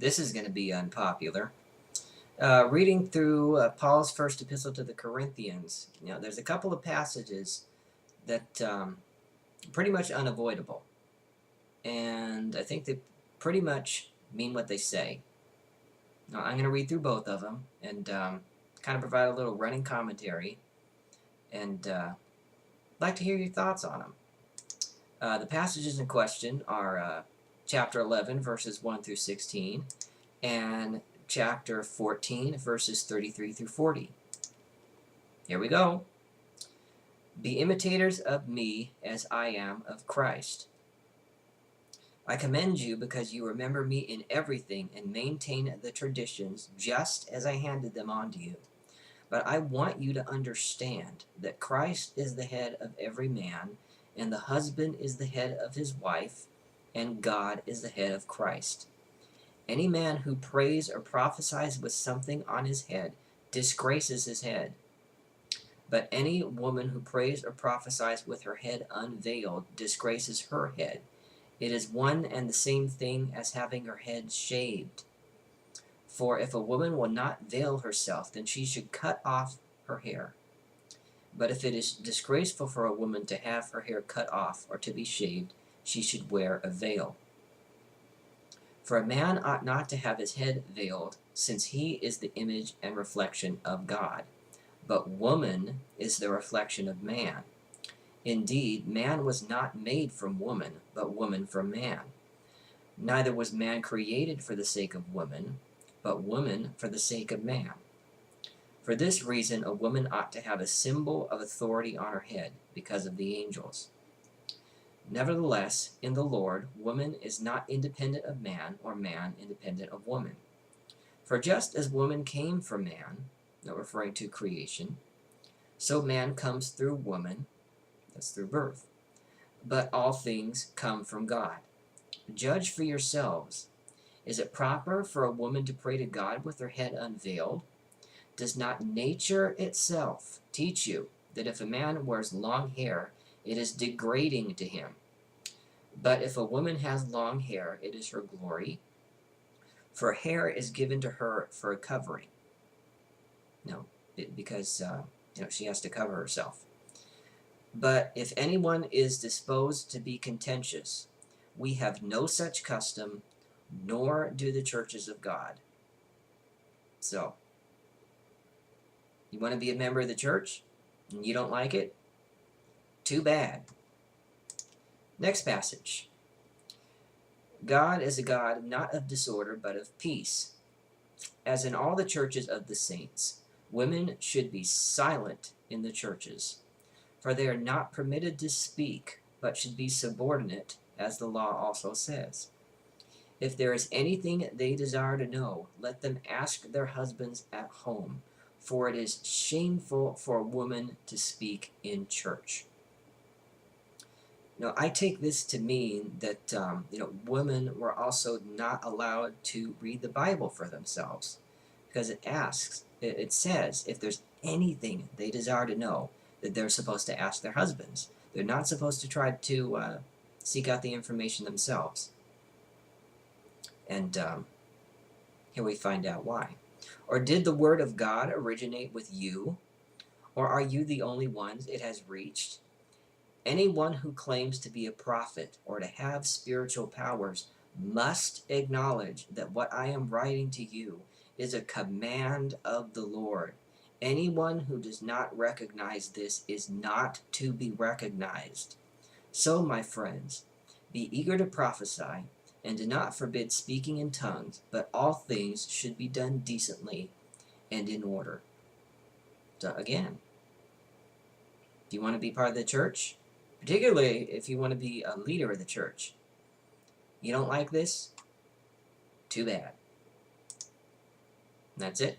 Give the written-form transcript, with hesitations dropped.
This is going to be unpopular. Reading through Paul's first epistle to the Corinthians, there's a couple of passages that pretty much unavoidable, and I think they pretty much mean what they say. Now, I'm going to read through both of them and kind of provide a little running commentary, and I'd like to hear your thoughts on them. The passages in question are chapter 11, verses 1 through 16, and chapter 14, verses 33 through 40. Here we go. Be imitators of me as I am of Christ. I commend you because you remember me in everything and maintain the traditions just as I handed them on to you. But I want you to understand that Christ is the head of every man, and the husband is the head of his wife, and God is the head of Christ. Any man who prays or prophesies with something on his head disgraces his head. But any woman who prays or prophesies with her head unveiled disgraces her head. It is one and the same thing as having her head shaved. For if a woman will not veil herself, then she should cut off her hair. But if it is disgraceful for a woman to have her hair cut off or to be shaved, she should wear a veil. For a man ought not to have his head veiled, since he is the image and reflection of God. But woman is the reflection of man. Indeed, man was not made from woman, but woman from man. Neither was man created for the sake of woman, but woman for the sake of man. For this reason, a woman ought to have a symbol of authority on her head, because of the angels. Nevertheless, in the Lord, woman is not independent of man, or man independent of woman. For just as woman came from man, not referring to creation, so man comes through woman, that's through birth. But all things come from God. Judge for yourselves. Is it proper for a woman to pray to God with her head unveiled? Does not nature itself teach you that if a man wears long hair, it is degrading to him? But if a woman has long hair, it is her glory, for hair is given to her for a covering. No, because she has to cover herself. But if anyone is disposed to be contentious, we have no such custom, nor do the churches of God. So, you want to be a member of the church, and you don't like it? Too bad. Next passage. God is a God not of disorder, but of peace. As in all the churches of the saints, women should be silent in the churches, for they are not permitted to speak, but should be subordinate, as the law also says. If there is anything they desire to know, let them ask their husbands at home, for it is shameful for a woman to speak in church. Now, I take this to mean that women were also not allowed to read the Bible for themselves, because it says, if there's anything they desire to know, that they're supposed to ask their husbands. They're not supposed to try to seek out the information themselves. And here we find out why. Or did the word of God originate with you? Or are you the only ones it has reached? Anyone who claims to be a prophet or to have spiritual powers must acknowledge that what I am writing to you is a command of the Lord. Anyone who does not recognize this is not to be recognized. So, my friends, be eager to prophesy, and do not forbid speaking in tongues, but all things should be done decently and in order. So again, do you want to be part of the church? Particularly if you want to be a leader of the church. You don't like this? Too bad. That's it.